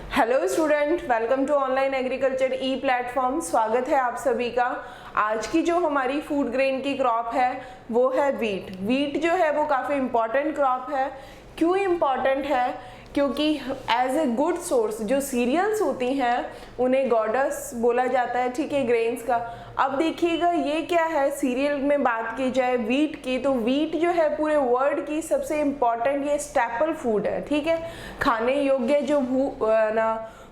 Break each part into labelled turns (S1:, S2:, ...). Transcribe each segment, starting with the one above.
S1: Hello student, welcome to online agriculture e platform. स्वागत है आप सभी का। आज की जो हमारी फूड ग्रेन की क्रॉप है वो है वीट। वीट जो है वो काफ़ी इम्पॉर्टेंट क्रॉप है। क्यों इम्पॉर्टेंट है? क्योंकि एज ए गुड सोर्स जो सीरियल्स होती हैं उन्हें गॉडस बोला जाता है, ठीक है, ग्रेन्स का। अब देखिएगा ये क्या है, सीरियल में बात की जाए वीट की तो वीट जो है पूरे वर्ल्ड की सबसे इम्पॉर्टेंट ये स्टेपल फूड है, ठीक है। खाने योग्य जो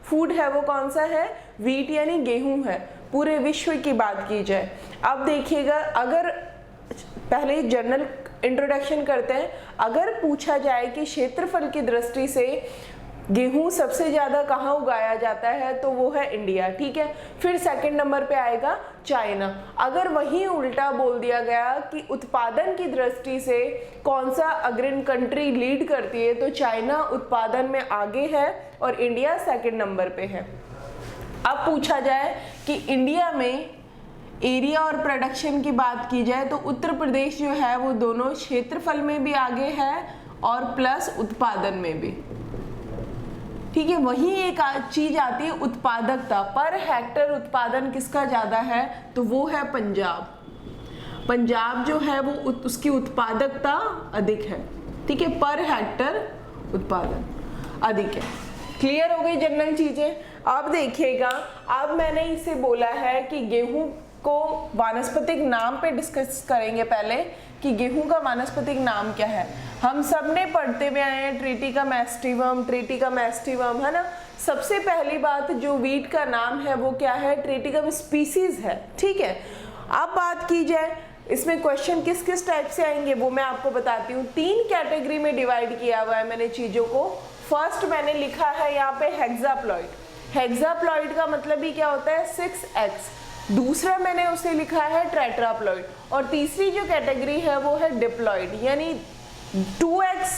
S1: फूड है वो कौन सा है? वीट यानी गेहूं है, पूरे विश्व की बात की जाए। अब देखिएगा, अगर पहले जनरल इंट्रोडक्शन करते हैं। अगर पूछा जाए कि क्षेत्रफल की दृष्टि से गेहूं सबसे ज्यादा कहाँ उगाया जाता है तो वो है इंडिया, ठीक है। फिर सेकंड नंबर पे आएगा चाइना। अगर वहीं उल्टा बोल दिया गया कि उत्पादन की दृष्टि से कौन सा अग्रणी कंट्री लीड करती है तो चाइना उत्पादन में आगे है और इंडिया सेकंड नंबर पे है। अब पूछा जाए कि इंडिया में एरिया और प्रोडक्शन की बात की जाए तो उत्तर प्रदेश जो है वो दोनों क्षेत्रफल में भी आगे है और प्लस उत्पादन में भी, ठीक है। वही एक चीज आती है उत्पादकता, पर हेक्टर उत्पादन किसका ज्यादा है तो वो है पंजाब। पंजाब जो है वो उसकी उत्पादकता अधिक है, ठीक है, पर हेक्टर उत्पादन अधिक है। क्लियर हो गई जनरल चीजें। अब देखिएगा, अब मैंने इसे बोला है कि गेहूं को वानस्पतिक नाम पे डिस्कस करेंगे पहले कि गेहूं का वानस्पतिक नाम क्या है। हम सब ने पढ़ते हुए आए हैं ट्रिटिकम एस्टिवम, ट्रिटिकम एस्टिवम, है ना। सबसे पहली बात, जो वीट का नाम है वो क्या है? ट्रिटिकम स्पीसीज है, ठीक है। अब बात की जाए इसमें क्वेश्चन किस किस टाइप से आएंगे वो मैं आपको बताती हूँ। 3 कैटेगरी में डिवाइड किया हुआ है मैंने चीजों को। फर्स्ट मैंने लिखा है यहाँ पे हेक्साप्लॉइड। हेक्साप्लॉइड का मतलब ही क्या होता है? 6x। दूसरा मैंने उसे लिखा है टेट्राप्लॉइड और तीसरी जो कैटेगरी है वो है डिप्लॉइड यानी 2x,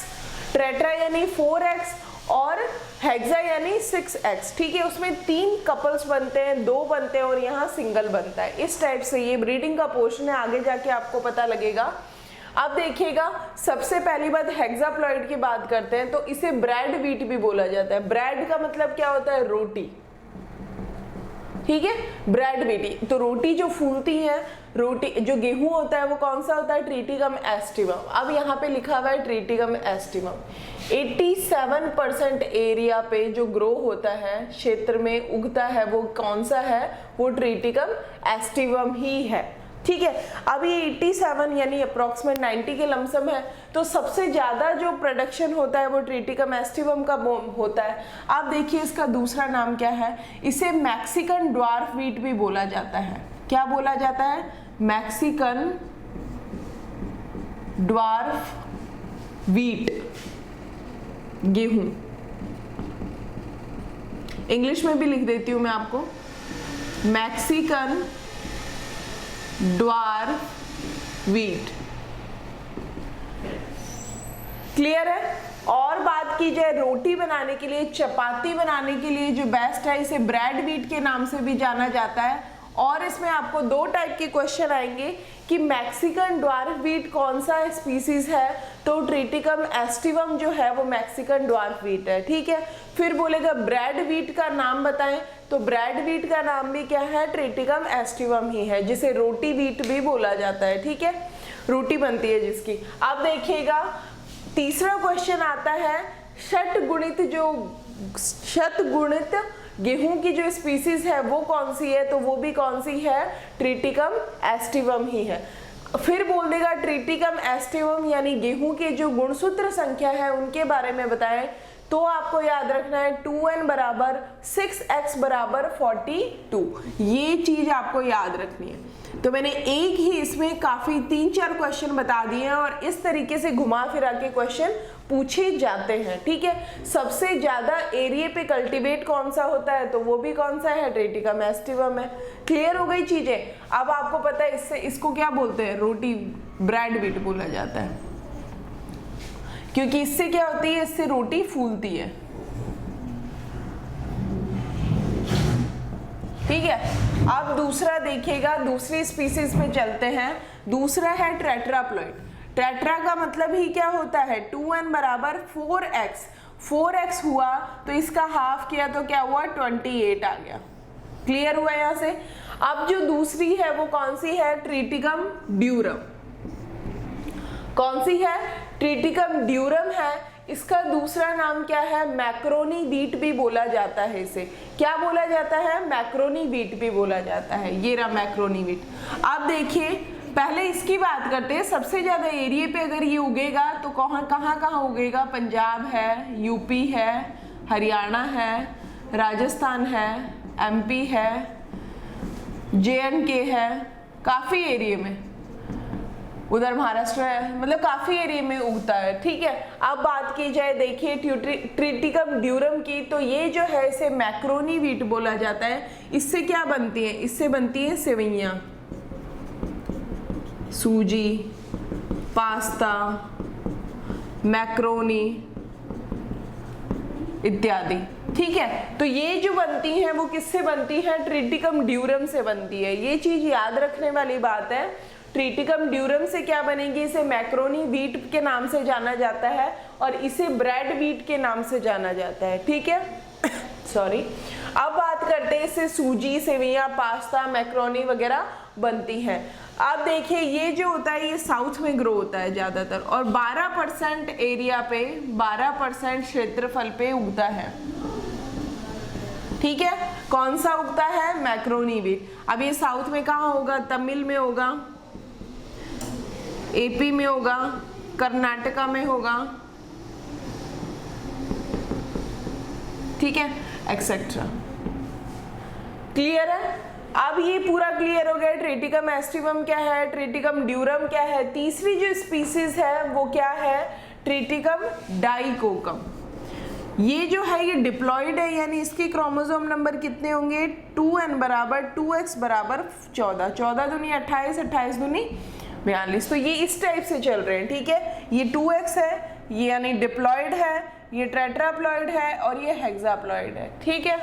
S1: टेट्रा यानी 4x और हेक्सा यानी 6x, ठीक है। उसमें 3 कपल्स बनते हैं, 2 बनते हैं और यहाँ सिंगल बनता है। इस टाइप से ये ब्रीडिंग का पोर्शन है, आगे जाके आपको पता लगेगा। अब देखिएगा, सबसे पहली बात हेक्साप्लॉइड की बात करते हैं तो इसे ब्रेड वीट भी बोला जाता है। ब्रेड का मतलब क्या होता है? रोटी, ठीक है, ब्रेड वीट। तो रोटी जो फूलती है, रोटी जो गेहूं होता है वो कौन सा होता है? Triticum aestivum. अब यहाँ पे लिखा हुआ है ट्रिटिकम एस्टिवम। 87% एरिया पे जो ग्रो होता है, क्षेत्र में उगता है, वो कौन सा है? वो ट्रिटिकम एस्टिवम ही है, ठीक है। अब ये 87 यानी अप्रोक्सीमेट 90 के लमसम है, तो सबसे ज्यादा जो प्रोडक्शन होता है वो ट्रिटिकम एस्टिवम का होता है। आप देखिए इसका दूसरा नाम क्या है? इसे मैक्सिकन ड्वार्फ वीट भी बोला जाता है। क्या बोला जाता है? मैक्सिकन ड्वार्फ वीट, गेहूं। इंग्लिश में भी लिख देती हूं मैं आपको, मैक्सिकन ड्वार्फ वीट। क्लियर है। और बात की जाए रोटी बनाने के लिए, चपाती बनाने के लिए जो बेस्ट है, इसे ब्रेड वीट के नाम से भी जाना जाता है। और इसमें आपको 2 टाइप के क्वेश्चन आएंगे कि मैक्सिकन ड्वार्फ वीट कौन सा स्पीसीज है तो ट्रिटिकम एस्टिवम जो है वो मैक्सिकन ड्वार्फ वीट है, ठीक है। फिर बोलेगा ब्रेड वीट का नाम बताएं तो ब्रेड वीट का नाम भी क्या है? ट्रिटिकम एस्टिवम ही है, जिसे रोटी वीट भी बोला जाता है, ठीक है, रोटी बनती है जिसकी। अब देखिएगा तीसरा क्वेश्चन आता है शतगुणित गेहूं की जो स्पीसीज है वो कौन सी है तो वो भी कौन सी है? ट्रिटिकम एस्टिवम ही है। फिर बोल देगा ट्रिटिकम एस्टिवम यानी गेहूं के जो गुणसूत्र संख्या है उनके बारे में बताएं तो आपको याद रखना है 2n बराबर 6x बराबर 42। ये चीज आपको याद रखनी है। तो मैंने एक ही इसमें काफी 3-4 क्वेश्चन बता दिए हैं और इस तरीके से घुमा फिरा के क्वेश्चन पूछे जाते हैं, ठीक है। सबसे ज्यादा एरिया पे कल्टीवेट कौन सा होता है तो वो भी कौन सा है? ट्रिटिकम एस्टिवम है। क्लियर हो गई चीजें। अब आपको पता है इसको क्या बोलते हैं? रोटी, ब्रेड वीट बोला जाता है, क्योंकि इससे क्या होती है? इससे रोटी फूलती है, ठीक है। अब दूसरा देखिएगा, दूसरी स्पीसीज पे चलते हैं। दूसरा है टेट्राप्लॉइड। टेट्रा का मतलब ही क्या होता है? 2n बराबर 4x। 4x हुआ तो इसका हाफ किया तो क्या हुआ 28 आ गया। क्लियर हुआ यहाँ से। अब जो दूसरी है वो कौन सी है, ट्रिटिकम ड्यूरम। कौन सी है, ट्रिटिकम ड्यूरम है। इसका दूसरा नाम क्या है, मैक्रोनी वीट भी बोला जाता है। इसे क्या बोला जाता है, मैक्रोनी वीट भी बोला जाता है। ये रहा मैक्रोनी वीट। अब देखिए पहले इसकी बात करते हैं। सबसे ज्यादा एरिया पे अगर ये उगेगा तो कहाँ उगेगा, पंजाब है, यूपी है, हरियाणा है, राजस्थान है, एमपी है, JNK है, काफी एरिया में, उधर महाराष्ट्र है, मतलब काफी एरिया में उगता है। ठीक है। अब बात की जाए देखिए ट्रिटिकम ड्यूरम की, तो ये जो है इसे मैक्रोनी वीट बोला जाता है। इससे क्या बनती है, इससे बनती है सेवइयां, सूजी, पास्ता, मैक्रोनी इत्यादि। ठीक है। तो ये जो बनती है वो किससे बनती है, ट्रिटिकम ड्यूरम से बनती है। ये चीज याद रखने वाली बात है। ट्रिटिकम ड्यूरम से क्या बनेगी, इसे मैक्रोनी वीट के नाम से जाना जाता है और इसे ब्रेड वीट के नाम से जाना जाता है। ठीक है। सॉरी। अब बात करते हैं इससे सूजी, सेवइयां, पास्ता, मैक्रोनी वगैरह बनती है। अब देखिए ये जो होता है ये साउथ में ग्रो होता है ज्यादातर और 12% एरिया पे, 12% क्षेत्रफल पे उगता है। ठीक है। कौन सा उगता है, मैक्रोनी वीट। अब ये साउथ में कहाँ होगा, तमिल में होगा, AP में होगा, कर्नाटका में होगा, ठीक है, एक्सेट्रा। क्लियर है। अब ये पूरा क्लियर हो गया। ट्रिटिकम एस्टिवम क्या है, ट्रिटिकम ड्यूरम क्या है। तीसरी जो स्पीसीज है वो क्या है, ट्रिटिकम डाइकोकम। ये जो है ये डिप्लॉइड है, यानी इसके क्रोमोसोम नंबर कितने होंगे, 2n बराबर 2x बराबर 14, 14 दूनी 28, 28 दूनी 42। तो ये इस टाइप से चल रहे हैं। ठीक है। ये 2x है, ये यानी डिप्लॉइड है, ये टेट्राप्लॉइड है और ये हेक्साप्लॉइड है। ठीक है।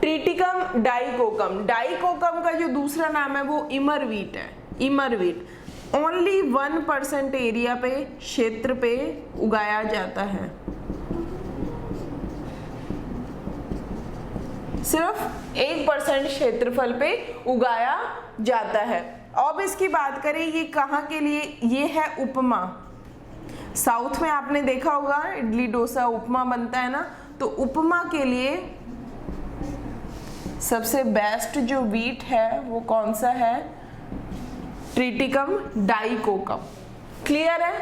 S1: ट्रिटिकम डाइकोकम, डाइकोकम का जो दूसरा नाम है वो इमरवीट है। इमरवीट ओनली 1% एरिया पे, क्षेत्र पे उगाया जाता है। सिर्फ 1% क्षेत्रफल पे उगाया जाता है। अब इसकी बात करें ये कहाँ के लिए, ये है उपमा। साउथ में आपने देखा होगा इडली डोसा उपमा बनता है ना, तो उपमा के लिए सबसे बेस्ट जो वीट है वो कौन सा है, ट्रिटिकम डाइकोकम। क्लियर है।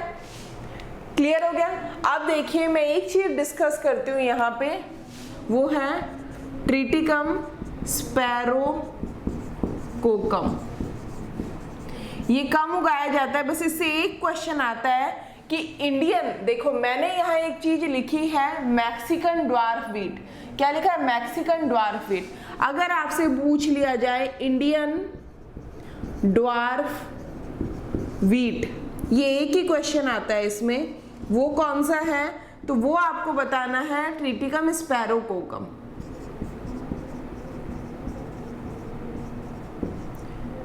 S1: क्लियर हो गया। अब देखिए मैं एक चीज डिस्कस करती हूँ यहाँ पे, वो है ट्रिटिकम स्पैरोकोकम। ये कम उगाया जाता है। बस इससे एक क्वेश्चन आता है कि इंडियन, देखो मैंने यहाँ एक चीज लिखी है मैक्सिकन ड्वार्फ वीट। क्या लिखा है, मैक्सिकन ड्वार्फ वीट। अगर आपसे पूछ लिया जाए इंडियन ड्वार्फ वीट, ये एक ही क्वेश्चन आता है इसमें, वो कौन सा है, तो वो आपको बताना है ट्रिटिकम स्पैरोकोकम।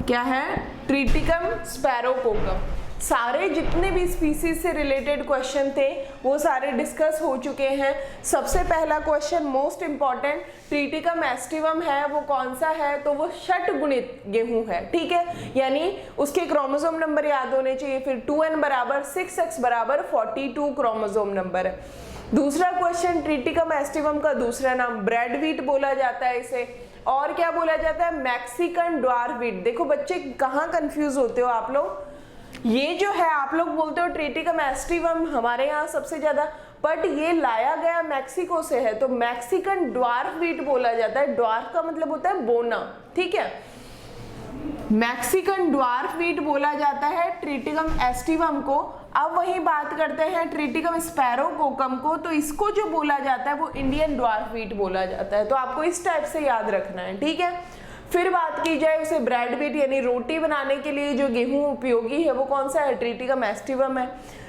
S1: क्या है, ट्रिटिकम स्पैरोकोकम। सारे जितने भी स्पीसीज से रिलेटेड क्वेश्चन थे वो सारे डिस्कस हो चुके हैं। सबसे पहला question most important, Triticum aestivum है वो कौन सा है, तो वो षटगुणित गेहूं है। ठीक है। यानी उसके क्रोमोसोम नंबर याद होने चाहिए। फिर 2n बराबर 6x बराबर 42 क्रोमोसोम नंबर है। दूसरा क्वेश्चन, ट्रिटिकम एस्टिवम का दूसरा नाम ब्रेड वीट बोला जाता है इसे, और क्या बोला जाता है, मैक्सिकन ड्वार्फ वीट। देखो बच्चे कहाँ कंफ्यूज होते हो आप लोग, ये जो है आप लोग बोलते हो ट्रिटिकम एस्टिवम हमारे यहाँ सबसे ज्यादा, बट ये लाया गया मैक्सिको से है, तो मैक्सिकन ड्वार्फ वीट बोला जाता है। ड्वार्फ का मतलब होता है बोना। ठीक है। मैक्सिकन ड्वार्फ वीट बोला जाता है ट्रिटिकम एस्टिवम को। अब वही बात करते हैं ट्रिटिकम स्पैरोकोकम को, तो इसको जो बोला जाता है वो इंडियन ड्वार्फ वीट बोला जाता है। तो आपको इस टाइप से याद रखना है। ठीक है। फिर बात की जाए उसे ब्रेड वीट, यानी रोटी बनाने के लिए जो गेहूं उपयोगी है वो कौन सा है, ट्रिटिकम एस्टिवम है।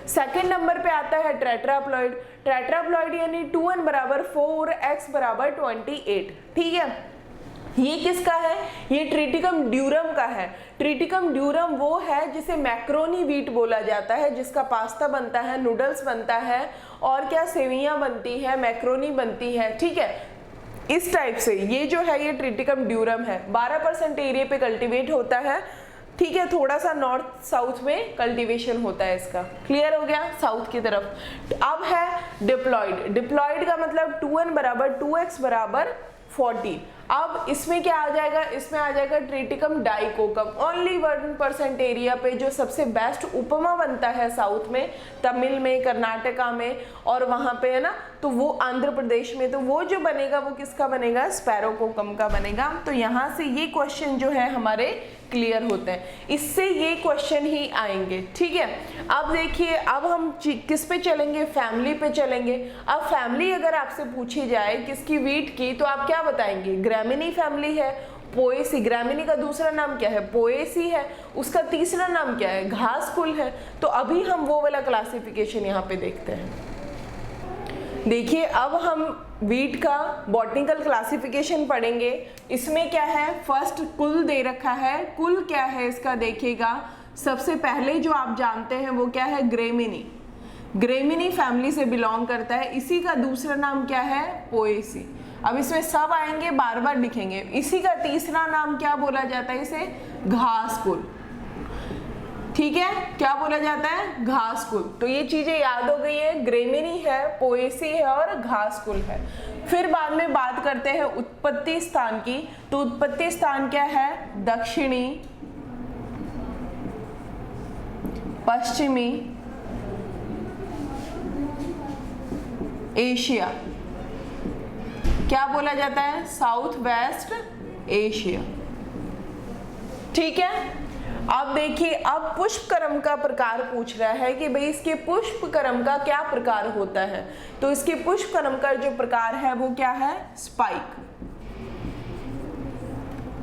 S1: सेकंड नंबर पे आता है टेट्राप्लॉइड। टेट्राप्लॉइड यानी 2n बराबर 4x बराबर 28। ठीक है। ये किसका है, ये ट्रिटिकम ड्यूरम का है। ट्रिटिकम ड्यूरम वो है जिसे मैक्रोनी वीट बोला जाता है, जिसका पास्ता बनता है, नूडल्स बनता है और क्या सेवियां बनती है, मैक्रोनी बनती है, ठीक है, इस टाइप से। ये जो है ये ट्रिटिकम ड्यूरम है, 12% एरिया पे कल्टीवेट होता है, ठीक है, थोड़ा सा नॉर्थ साउथ में कल्टीवेशन होता है इसका। क्लियर हो गया साउथ की तरफ। अब है डिप्लॉयड। डिप्लॉयड का मतलब 2n बराबर 2x बराबर 40। अब इसमें क्या आ जाएगा, इसमें आ जाएगा ट्रिटिकम डाइकोकम। ओनली 1% एरिया पे जो सबसे बेस्ट उपमा बनता है साउथ में, तमिल में, कर्नाटका में और वहां पे है ना, तो वो आंध्र प्रदेश में, तो वो जो बनेगा वो किसका बनेगा, स्पैरोकोकम का बनेगा। तो यहाँ से ये क्वेश्चन जो है हमारे क्लियर होते हैं, इससे ये क्वेश्चन ही आएंगे, ठीक है। अब देखिए, अब हम किस पे चलेंगे, फैमिली पे चलेंगे। अब फैमिली अगर आपसे पूछी जाए किसकी, वीट की, तो आप क्या बताएंगे, ग्रामिनी फैमिली है, पोएसी। ग्रामिनी का दूसरा नाम क्या है, पोएसी है, उसका तीसरा नाम क्या है, घास कुल है। तो अभी हम वो वाला क्लासिफिकेशन यहाँ पे देखते हैं। देखिए, अब हम वीट का बॉटनिकल क्लासिफिकेशन पढ़ेंगे। इसमें क्या है, फर्स्ट कुल दे रखा है। कुल क्या है इसका देखिएगा, सबसे पहले जो आप जानते हैं वो क्या है, ग्रेमिनी। ग्रेमिनी फैमिली से बिलोंग करता है। इसी का दूसरा नाम क्या है, पोएसी। अब इसमें सब आएंगे, बार बार लिखेंगे। इसी का तीसरा नाम क्या बोला जाता है, इसे घास कुल, ठीक है, क्या बोला जाता है, घास कुल। तो ये चीजें याद हो गई है, ग्रेमिनी है, पोएसी है और घास कुल है। फिर बाद में बात करते हैं उत्पत्ति स्थान की। तो उत्पत्ति स्थान क्या है, दक्षिणी, पश्चिमी एशिया, क्या बोला जाता है, साउथ वेस्ट एशिया, ठीक है। अब देखिए, अब पुष्प क्रम का प्रकार पूछ रहा है कि भाई इसके पुष्प क्रम का क्या प्रकार होता है। तो इसके पुष्प क्रम का जो प्रकार है वो क्या है, स्पाइक।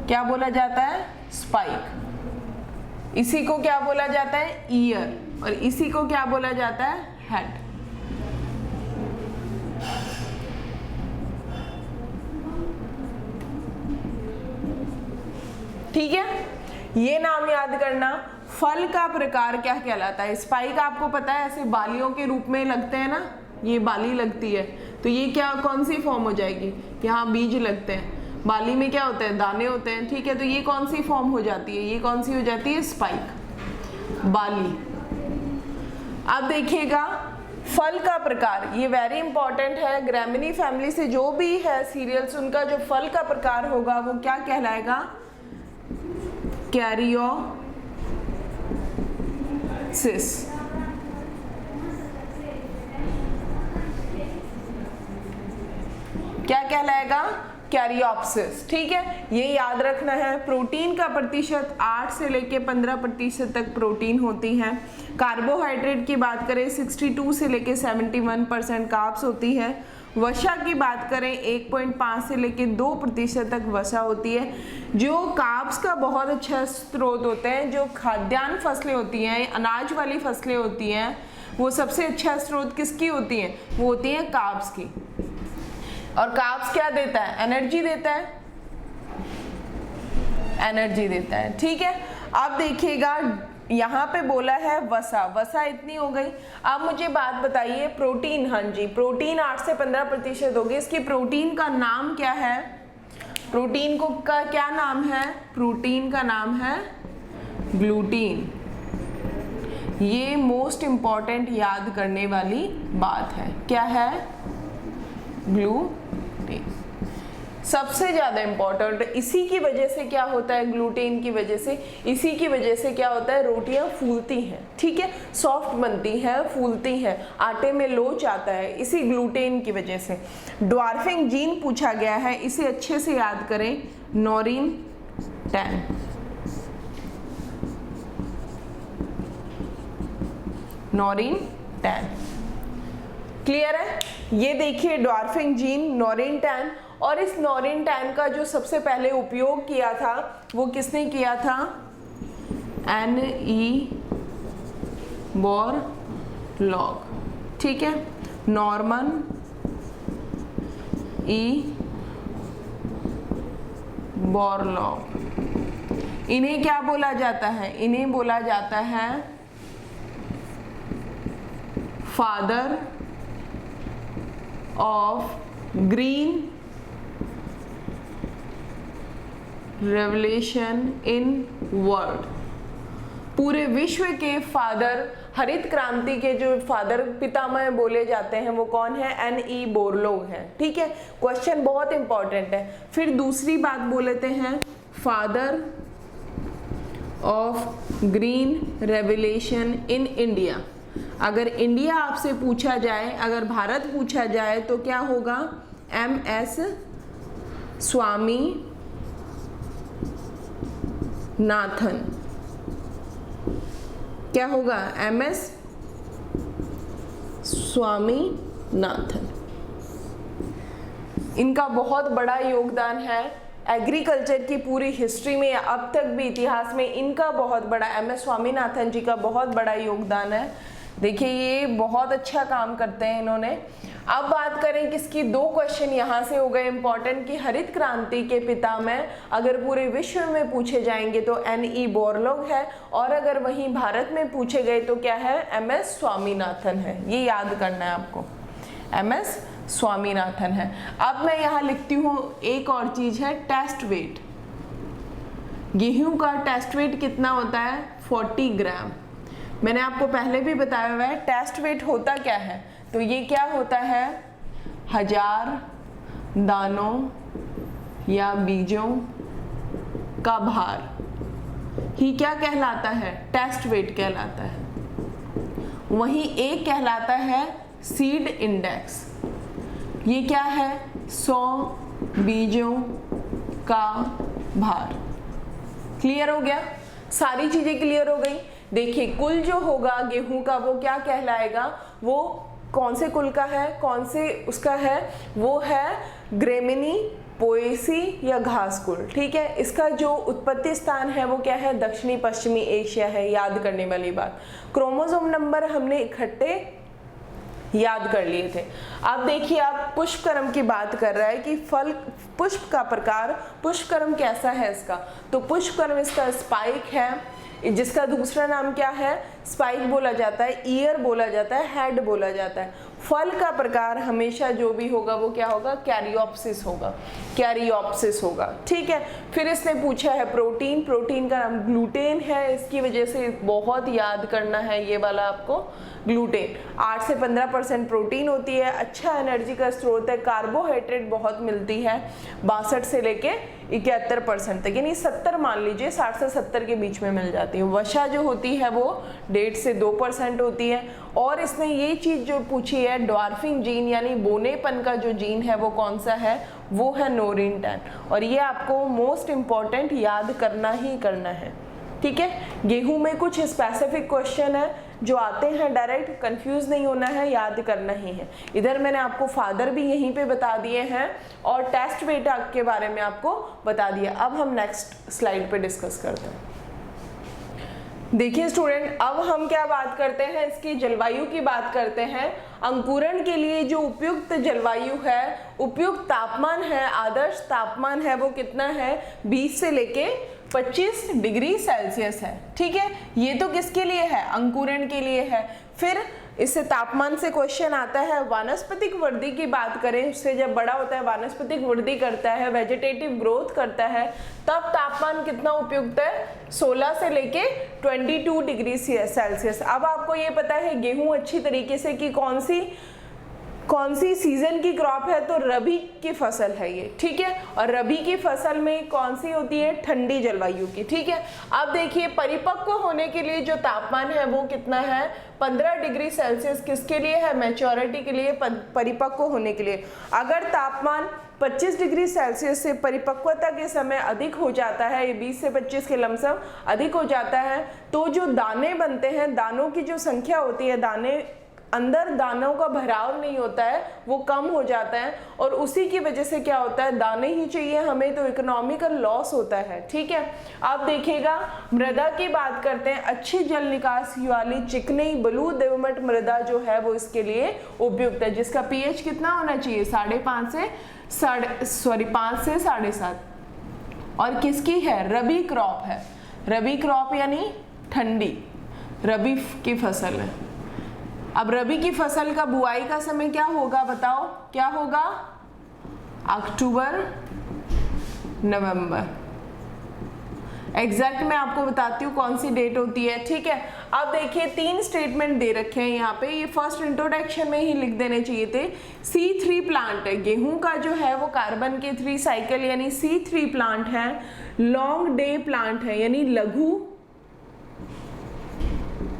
S1: क्या बोला जाता है, स्पाइक। इसी को क्या बोला जाता है, ईयर, और इसी को क्या बोला जाता है, हेड। ठीक है, ये नाम याद करना। फल का प्रकार क्या कहलाता है, स्पाइक आपको पता है ऐसे बालियों के रूप में लगते हैं ना, ये बाली लगती है, तो ये क्या, कौन सी फॉर्म हो जाएगी, यहाँ बीज लगते हैं, बाली में क्या होता है, दाने होते हैं, ठीक है। तो ये कौन सी फॉर्म हो जाती है, ये कौन सी हो जाती है, स्पाइक, बाली। अब देखिएगा, फल का प्रकार, ये वेरी इंपॉर्टेंट है। ग्रामिनी फैमिली से जो भी है सीरियल्स, उनका जो फल का प्रकार होगा वो क्या कहलाएगा, कैरियोसिस। क्या कहलाएगा, कैरियोप्सिस, ठीक है, ये याद रखना है। प्रोटीन का प्रतिशत 8 से लेके 15% तक प्रोटीन होती है। कार्बोहाइड्रेट की बात करें 62 से लेके 71% कार्ब्स होती है। वसा की बात करें 1.5 से लेके 2% तक वसा होती है। जो कार्ब्स का बहुत अच्छा स्रोत होते हैं, जो खाद्यान्न फसलें होती हैं, अनाज वाली फसलें होती हैं, वो सबसे अच्छा स्रोत किसकी होती हैं, वो होती हैं कार्ब्स की। और कार्ब्स क्या देता है, एनर्जी देता है, एनर्जी देता है, ठीक है। अब देखिएगा, यहाँ पे बोला है वसा, वसा इतनी हो गई। अब मुझे बात बताइए प्रोटीन, हाँ जी, प्रोटीन 8 से 15% होगी। इसकी प्रोटीन का नाम क्या है, प्रोटीन को का क्या नाम है, प्रोटीन का नाम है ग्लूटीन। ये मोस्ट इंपॉर्टेंट याद करने वाली बात है, क्या है, ग्लूटीन, सबसे ज्यादा इंपॉर्टेंट। इसी की वजह से क्या होता है, ग्लूटेन की वजह से, इसी की वजह से क्या होता है, रोटियां फूलती हैं, ठीक है, सॉफ्ट बनती हैं, फूलती हैं, आटे में लोच आता है, इसी ग्लूटेन की वजह से। ड्वार्फिंग जीन पूछा गया है, इसे अच्छे से याद करें, नॉरिन टैन। नॉरिन टैन, क्लियर है। ये देखिए ड्वार्फिंग जीन, नॉरिन टैन। और इस नॉरिन टैन का जो सबसे पहले उपयोग किया था वो किसने किया था, N.E. बोरलॉग, ठीक है, नॉर्मन E. बोरलॉग। इन्हें क्या बोला जाता है, इन्हें बोला जाता है father of green revolution in world. पूरे विश्व के फादर, हरित क्रांति के जो फादर पितामह बोले जाते हैं वो कौन है? N.E. बोरलोग हैं। ठीक है, क्वेश्चन बहुत इंपॉर्टेंट है। फिर दूसरी बात बोल लेते हैं, father of green revolution in India. अगर इंडिया आपसे पूछा जाए, अगर भारत पूछा जाए तो क्या होगा? M.S. स्वामीनाथन। क्या होगा? M.S. स्वामीनाथन। इनका बहुत बड़ा योगदान है एग्रीकल्चर की पूरी हिस्ट्री में, अब तक भी इतिहास में इनका बहुत बड़ा, M.S. स्वामीनाथन जी का बहुत बड़ा योगदान है। देखिए ये बहुत अच्छा काम करते हैं इन्होंने। अब बात करें किसकी, दो क्वेश्चन यहाँ से हो गए इंपॉर्टेंट कि हरित क्रांति के पितामह अगर पूरे विश्व में पूछे जाएंगे तो N.E. बोरलोग है, और अगर वहीं भारत में पूछे गए तो क्या है? M.S. स्वामीनाथन है। ये याद करना है आपको, M.S. स्वामीनाथन है। अब मैं यहाँ लिखती हूँ एक और चीज है, टेस्ट वेट। गेहूं का टेस्ट वेट कितना होता है? 40 ग्राम। मैंने आपको पहले भी बताया हुआ है टेस्ट वेट होता क्या है, तो ये क्या होता है? 1000 दानों या बीजों का भार ही क्या कहलाता है? टेस्ट वेट कहलाता है। वहीं एक कहलाता है सीड इंडेक्स। ये क्या है? 100 बीजों का भार। क्लियर हो गया? सारी चीजें क्लियर हो गई। देखिए कुल जो होगा गेहूं का वो क्या कहलाएगा? वो कौन से कुल का है, कौन से उसका है? वो है ग्रेमिनी, पोएसी या घास कुल। ठीक है, इसका जो उत्पत्ति स्थान है वो क्या है? दक्षिणी पश्चिमी एशिया है। याद करने वाली बात, क्रोमोसोम नंबर हमने इकट्ठे याद कर लिए थे। अब देखिए आप पुष्पक्रम की बात कर रहा है कि फल पुष्प का प्रकार, पुष्पक्रम कैसा है इसका? तो पुष्पक्रम इसका स्पाइक है, जिसका दूसरा नाम क्या है? स्पाइक बोला जाता है, ईयर बोला जाता है, हेड बोला जाता है। फल का प्रकार हमेशा जो भी होगा वो क्या होगा? कैरियोप्सिस होगा, कैरियोप्सिस होगा। ठीक है, फिर इसने पूछा है प्रोटीन, प्रोटीन का नाम ग्लूटेन है। इसकी वजह से बहुत याद करना है ये वाला आपको, ग्लूटेन 8 से 15% प्रोटीन होती है, अच्छा एनर्जी का स्रोत है, कार्बोहाइड्रेट बहुत मिलती है 62 से लेके 71% तक, यानी 70 मान लीजिए, 60 से 70 के बीच में मिल जाती है। वसा जो होती है वो 1.5 से 2% होती है। और इसने ये चीज जो पूछी है, ड्वार्फिंग जीन यानी बोनेपन का जो जीन है वो कौन सा है? वो है नोरिन 10। और ये आपको मोस्ट इंपॉर्टेंट याद करना ही करना है। ठीक है, गेहूं में कुछ स्पेसिफिक क्वेश्चन है जो आते हैं डायरेक्ट, कंफ्यूज नहीं होना है, याद करना ही है। इधर मैंने आपको फादर भी यहीं पे बता दिए हैं और टेस्ट वेट के बारे में आपको बता दिया। अब हम नेक्स्ट स्लाइड पे डिस्कस करते हैं। देखिए स्टूडेंट, अब हम क्या बात करते हैं? इसकी जलवायु की बात करते हैं। अंकुरण के लिए जो उपयुक्त जलवायु है, उपयुक्त तापमान है, आदर्श तापमान है वो कितना है? 20 से लेके 25 डिग्री सेल्सियस है। ठीक है, ये तो किसके लिए है? अंकुरण के लिए है। फिर इससे तापमान से क्वेश्चन आता है। वानस्पतिक वृद्धि की बात करें, उससे जब बड़ा होता है वानस्पतिक वृद्धि करता है, वेजिटेटिव ग्रोथ करता है, तब तापमान कितना उपयुक्त है? 16 से लेके 22 डिग्री सेल्सियस। अब आपको ये पता है गेहूं अच्छी तरीके से कि कौन सी सीजन की क्रॉप है, तो रबी की फसल है ये। ठीक है, और रबी की फसल में कौन सी होती है? ठंडी जलवायु की। ठीक है, अब देखिए परिपक्व होने के लिए जो तापमान है वो कितना है? 15 डिग्री सेल्सियस। किसके लिए है? मैच्योरिटी के लिए, परिपक्व होने के लिए। अगर तापमान 25 डिग्री सेल्सियस से परिपक्वता के समय अधिक हो जाता है, 20 से 25 के लमसम अधिक हो जाता है, तो जो दाने बनते हैं, दानों की जो संख्या होती है, दाने अंदर दानों का भराव नहीं होता है, वो कम हो जाता है, और उसी की वजह से क्या होता है? दाने ही चाहिए हमें, तो इकोनॉमिकल लॉस होता है। ठीक है, आप देखिएगा मृदा की बात करते हैं। अच्छी जल निकास वाली चिकनी बलू दोमट मृदा जो है वो इसके लिए उपयुक्त है, जिसका पीएच कितना होना चाहिए? 5.5 से 5.5। और किसकी है? रबी क्रॉप है। रबी क्रॉप यानी ठंडी, रबी की फसल है। अब रबी की फसल का बुआई का समय क्या होगा, बताओ क्या होगा, अक्टूबर नवंबर। एग्जैक्ट मैं आपको बताती हूँ कौन सी डेट होती है, ठीक है। अब देखिए 3 स्टेटमेंट दे रखे हैं यहाँ पे, ये फर्स्ट इंट्रोडक्शन में ही लिख देने चाहिए थे। C3 प्लांट है, गेहूं का जो है वो कार्बन के 3 साइकिल यानी C3 प्लांट है। लॉन्ग डे प्लांट है यानी लघु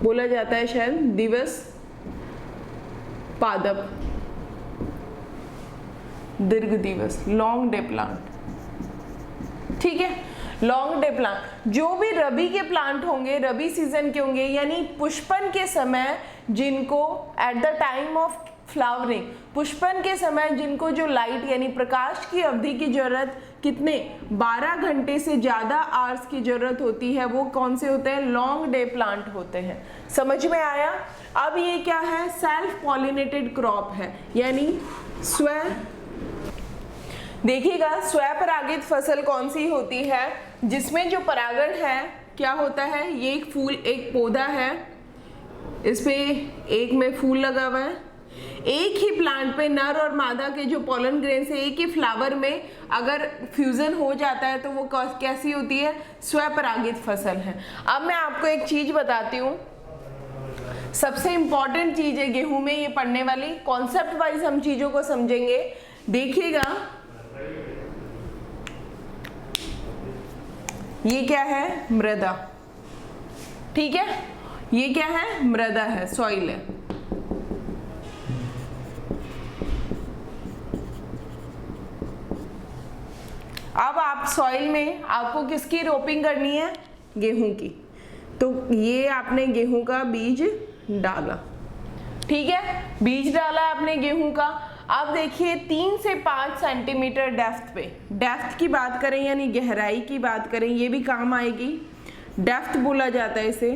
S1: बोला जाता है शायद, दिवस पादप, दीर्घ दिवस, लॉन्ग डे प्लांट, ठीक है। लॉन्ग डे प्लांट जो भी रबी के प्लांट होंगे, रबी सीजन के होंगे यानी पुष्पन के समय, जिनको eight the time of flowering, पुष्पन के समय जिनको जो लाइट यानी प्रकाश की अवधि की जरूरत कितने 12 घंटे से ज्यादा आवर्स की जरूरत होती है, वो कौन से होते हैं, लॉन्ग डे प्लांट होते हैं। समझ में आया। अब ये क्या है, सेल्फ पॉलिनेटेड क्रॉप है यानी स्व, देखिएगा स्वपरागित फसल कौन सी होती है, जिसमें जो परागण है क्या होता है, ये एक फूल, एक पौधा है, इस पे एक में फूल लगा हुआ है, एक ही प्लांट पे नर और मादा के जो पोलन ग्रेन से एक ही फ्लावर में अगर फ्यूजन हो जाता है तो वो कैसी होती है, स्वपरागित फसल है। अब मैं आपको एक चीज बताती हूँ, सबसे इंपॉर्टेंट चीज है गेहूं में ये पढ़ने वाली, कॉन्सेप्ट वाइज हम चीजों को समझेंगे। देखिएगा ये क्या है, मृदा, ठीक है, ये क्या है, मृदा है, सॉइल है। अब आप सॉइल में आपको किसकी रोपिंग करनी है, गेहूं की, तो ये आपने गेहूं का बीज डाला, ठीक है, बीज डाला आपने गेहूं का। अब देखिए 3 से 5 सेंटीमीटर डेप्थ पे, डेप्थ की बात करें यानी गहराई की बात करें, ये भी काम आएगी, डेप्थ बोला जाता है इसे,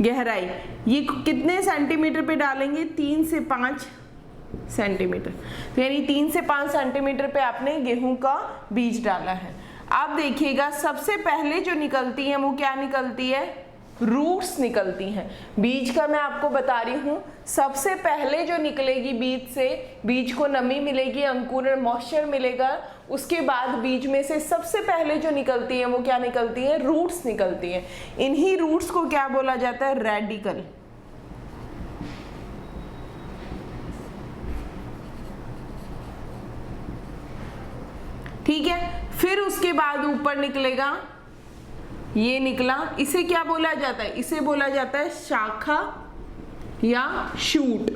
S1: गहराई, ये कितने सेंटीमीटर पे डालेंगे, 3 से 5 सेंटीमीटर, तो यानी 3 से 5 सेंटीमीटर पे आपने गेहूं का बीज डाला है। अब देखिएगा सबसे पहले जो निकलती है वो क्या निकलती है, रूट्स निकलती हैं। बीज का मैं आपको बता रही हूँ, सबसे पहले जो निकलेगी बीज से, बीज को नमी मिलेगी, अंकुरण मॉइस्चर मिलेगा, उसके बाद बीज में से सबसे पहले जो निकलती है वो क्या निकलती है, रूट्स निकलती हैं। इन्हीं रूट्स को क्या बोला जाता है, रेडिकल। ठीक है, फिर उसके बाद ऊपर निकलेगा, ये निकला, इसे क्या बोला जाता है, इसे बोला जाता है शाखा या शूट,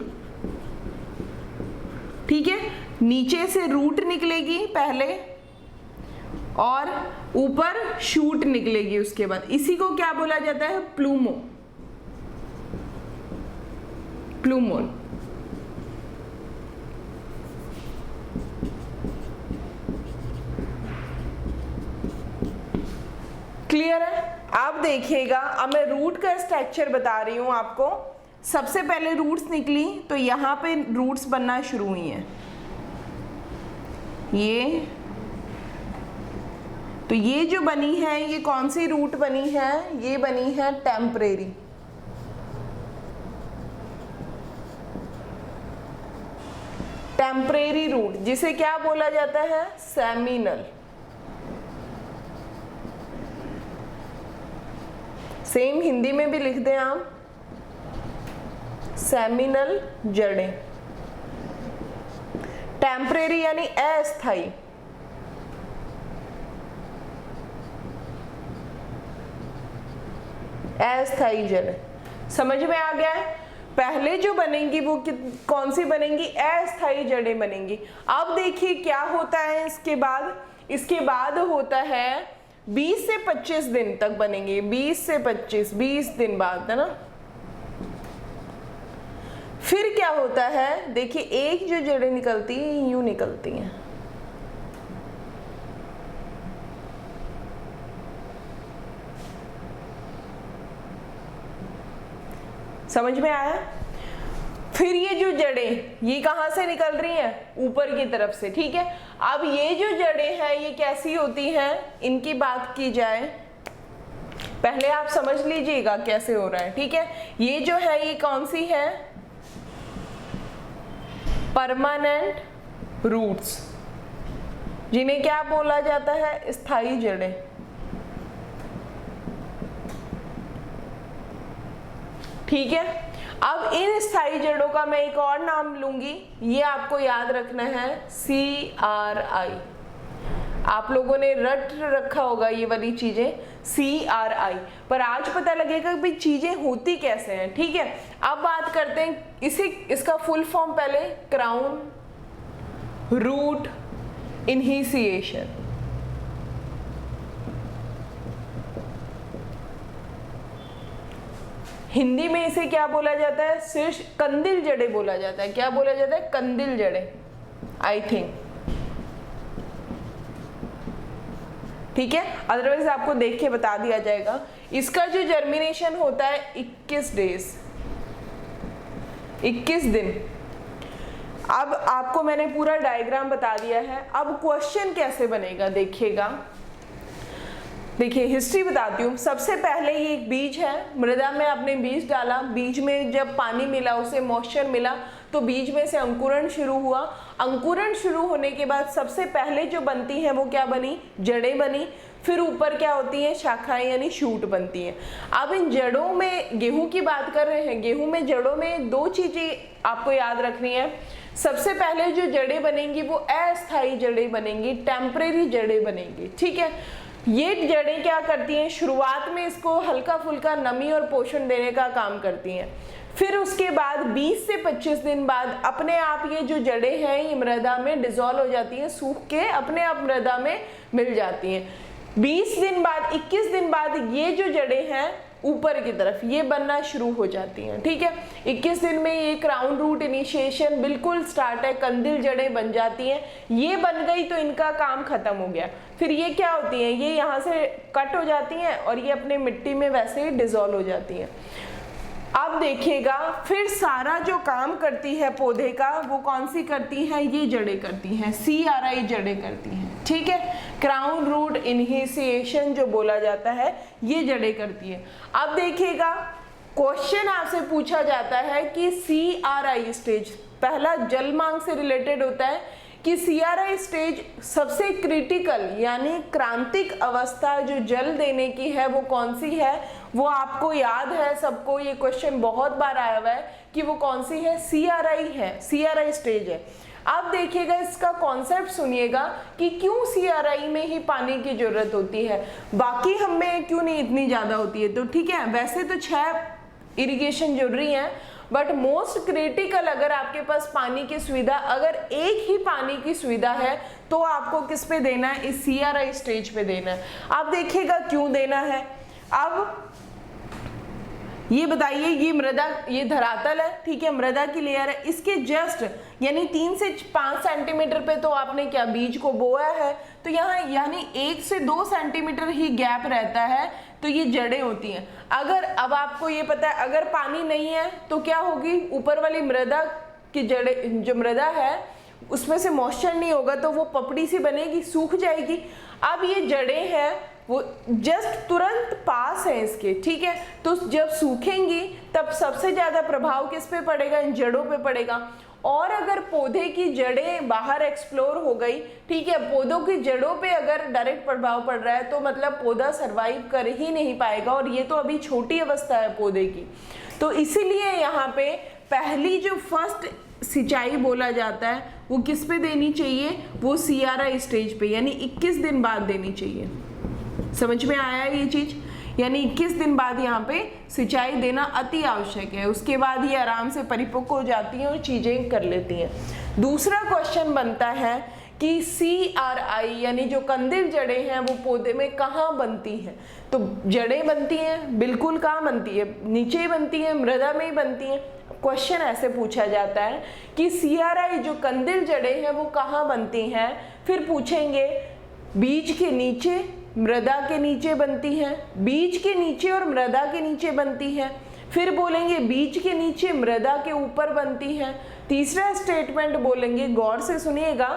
S1: ठीक है। नीचे से रूट निकलेगी पहले और ऊपर शूट निकलेगी उसके बाद, इसी को क्या बोला जाता है, प्लूमो, प्लूमोन। क्लियर है। आप देखिएगा, अब मैं रूट का स्ट्रक्चर बता रही हूं आपको। सबसे पहले रूट्स निकली तो यहां पे रूट्स बनना शुरू हुई हैं, ये तो ये जो बनी है ये कौन सी रूट बनी है, ये बनी है टेम्परेरी, टेम्परेरी रूट, जिसे क्या बोला जाता है, सेमिनल। सेम हिंदी में भी लिख दें आप, सेमिनल जड़ें, टेम्परेरी यानी अस्थाई, अस्थाई जड़ें। समझ में आ गया है। पहले जो बनेंगी वो कौन सी बनेंगी, अस्थाई जड़ें बनेंगी। अब देखिए क्या होता है इसके बाद, इसके बाद होता है 20 से 25 दिन तक बनेंगे, 20 से 25, 20 दिन बाद, है ना। फिर क्या होता है, देखिए एक जो जड़ें निकलती हैं यूं निकलती हैं, समझ में आया। फिर ये जो जड़ें ये कहां से निकल रही हैं, ऊपर की तरफ से, ठीक है। अब ये जो जड़ें हैं ये कैसी होती हैं, इनकी बात की जाए पहले आप समझ लीजिएगा कैसे हो रहा है, ठीक है। ये जो है ये कौन सी है, परमानेंट रूट्स, जिन्हें क्या बोला जाता है, स्थायी जड़ें। ठीक है, अब इन स्थायी जड़ों का मैं एक और नाम लूंगी, ये आपको याद रखना है, CRI। आप लोगों ने रट रखा होगा ये वाली चीजें, CRI, पर आज पता लगेगा कि भाई चीजें होती कैसे हैं। ठीक है, अब बात करते हैं इसका फुल फॉर्म, पहले क्राउन रूट इनहिसिएशन। हिंदी में इसे क्या बोला जाता है, शीर्ष कंदिल जड़े बोला जाता है। क्या बोला जाता है, कंदिल जड़े, आई थिंक। ठीक है, अदरवाइज आपको देख के बता दिया जाएगा। इसका जो जर्मिनेशन होता है 21 डेज, 21 दिन। अब आपको मैंने पूरा डायग्राम बता दिया है। अब क्वेश्चन कैसे बनेगा देखिएगा। देखिए हिस्ट्री बताती हूँ। सबसे पहले ये एक बीज है, मृदा में आपने बीज डाला, बीज में जब पानी मिला, उसे मॉइस्चर मिला, तो बीज में से अंकुरण शुरू हुआ। अंकुरण शुरू होने के बाद सबसे पहले जो बनती है वो क्या बनी, जड़ें बनी। फिर ऊपर क्या होती है, शाखाएं यानी शूट बनती हैं। अब इन जड़ों में, गेहूं की बात कर रहे हैं, गेहूं में जड़ों में दो चीजें आपको याद रखनी है। सबसे पहले जो जड़ें बनेंगी वो अस्थायी जड़ें बनेंगी, टेम्परेरी जड़ें बनेंगी। ठीक है, ये जड़ें क्या करती हैं, शुरुआत में इसको हल्का फुल्का नमी और पोषण देने का काम करती हैं। फिर उसके बाद 20 से 25 दिन बाद अपने आप ये जो जड़ें हैं ये मृदा में डिसॉल्व हो जाती हैं, सूख के अपने आप मृदा में मिल जाती हैं। 20 दिन बाद, 21 दिन बाद ये जो जड़ें हैं ऊपर की तरफ ये बनना शुरू हो जाती हैं। ठीक है, 21 दिन में ये क्राउन रूट इनिशिएशन बिल्कुल स्टार्ट है, कंदिल जड़ें बन जाती हैं। ये बन गई तो इनका काम खत्म हो गया। फिर ये क्या होती हैं, ये यहाँ से कट हो जाती हैं और ये अपने मिट्टी में वैसे ही डिसॉल्व हो जाती हैं। अब देखिएगा, फिर सारा जो काम करती है पौधे का वो कौन सी करती है, ये जड़ें करती हैं, CRI जड़ें करती हैं। ठीक है, क्राउन रूट इनहिसिएशन जो बोला जाता है ये जड़ें करती है। अब देखिएगा, क्वेश्चन आपसे पूछा जाता है कि CRI स्टेज, पहला जल मांग से रिलेटेड होता है कि CRI स्टेज सबसे क्रिटिकल यानी क्रांतिक अवस्था जो जल देने की है वो कौन सी है। वो आपको याद है सबको, ये क्वेश्चन बहुत बार आया हुआ है कि वो कौन सी है, CRI है, CRI स्टेज है। अब देखिएगा, इसका कॉन्सेप्ट सुनिएगा कि क्यों CRI में ही पानी की जरूरत होती है, बाकी हमें क्यों नहीं इतनी ज्यादा होती है। तो ठीक है, वैसे तो 6 इरिगेशन जरूरी है, बट मोस्ट क्रिटिकल अगर आपके पास पानी की सुविधा, अगर एक ही पानी की सुविधा है तो आपको किस पे देना है, इस CRI स्टेज पे देना है। आप देखिएगा क्यों देना है। अब ये बताइए, ये मृदा, ये धरातल है, ठीक है, मृदा की लेयर है, इसके जस्ट यानी 3 से 5 सेंटीमीटर पे तो आपने क्या बीज को बोया है, तो यहाँ यानी 1 से 2 सेंटीमीटर ही गैप रहता है, तो ये जड़ें होती हैं। अगर अब आपको ये पता है अगर पानी नहीं है तो क्या होगी, ऊपर वाली मृदा की जड़ें, जो मृदा है उसमें से मॉइस्चर नहीं होगा तो वो पपड़ी सी बनेगी, सूख जाएगी। अब ये जड़ें हैं वो जस्ट तुरंत पास है इसके, ठीक है, तो जब सूखेंगी तब सबसे ज्यादा प्रभाव किस पे पड़ेगा, इन जड़ों पे पड़ेगा। और अगर पौधे की जड़ें बाहर एक्सप्लोर हो गई, ठीक है, पौधों की जड़ों पे अगर डायरेक्ट प्रभाव पड़ रहा है तो मतलब पौधा सरवाइव कर ही नहीं पाएगा, और ये तो अभी छोटी अवस्था है पौधे की। तो इसीलिए यहाँ पे पहली जो फर्स्ट सिंचाई बोला जाता है वो किस पे देनी चाहिए, वो CRI स्टेज पे, यानी 21 दिन बाद देनी चाहिए। समझ में आया ये चीज, यानी 21 दिन बाद यहाँ पे सिंचाई देना अति आवश्यक है। उसके बाद ये आराम से परिपक्व हो जाती हैं और चीजें कर लेती हैं। दूसरा क्वेश्चन बनता है कि CRI यानी जो कंदिल जड़ें हैं वो पौधे में कहाँ बनती हैं। तो जड़ें बनती हैं बिल्कुल कहाँ बनती है, नीचे ही बनती है, मृदा में ही बनती हैं। क्वेश्चन ऐसे पूछा जाता है कि CRI जो कंदिल जड़ें हैं वो कहाँ बनती हैं। फिर पूछेंगे बीज के नीचे, मृदा के नीचे बनती हैं, बीज के नीचे और मृदा के नीचे बनती हैं। फिर बोलेंगे बीज के नीचे मृदा के ऊपर बनती हैं। तीसरा स्टेटमेंट बोलेंगे, गौर से सुनिएगा,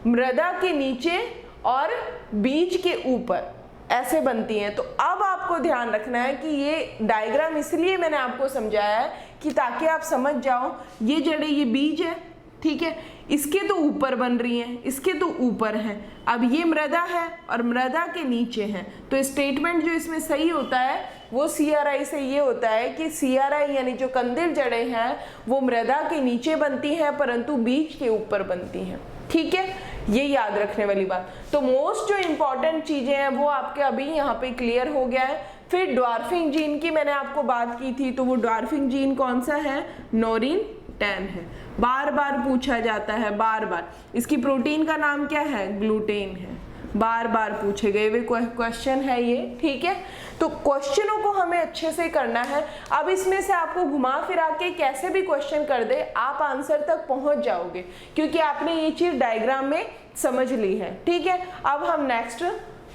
S1: मृदा के नीचे और बीज के ऊपर। ऐसे बनती हैं। तो अब आपको ध्यान रखना है कि ये डायग्राम इसलिए मैंने आपको समझाया है कि ताकि आप समझ जाओ, ये जड़ें, ये बीज है, ठीक है, इसके तो ऊपर बन रही हैं, इसके तो ऊपर हैं। अब ये मृदा है और मृदा के नीचे हैं, तो स्टेटमेंट जो इसमें सही होता है वो CRI से ये होता है कि CRI यानी जो कंदिल जड़ें हैं वो मृदा के नीचे बनती हैं परंतु बीज के ऊपर बनती हैं, ठीक है, ये याद रखने वाली बात। तो मोस्ट जो इम्पॉर्टेंट चीजें हैं वो आपके अभी यहाँ पे क्लियर हो गया है। फिर ड्वार्फिंग जीन की मैंने आपको बात की थी, तो वो ड्वार्फिंग जीन कौन सा है? नोरिन 10 है, बार बार पूछा जाता है, बार बार। इसकी प्रोटीन का नाम क्या है? ग्लूटेन है, बार बार पूछे गए हुए क्वेश्चन है ये, ठीक है। तो क्वेश्चनों को हमें अच्छे से करना है। अब इसमें से आपको घुमा फिरा के कैसे भी क्वेश्चन कर दे आप आंसर तक पहुंच जाओगे, क्योंकि आपने ये चीज डायग्राम में समझ ली है, ठीक है। अब हम नेक्स्ट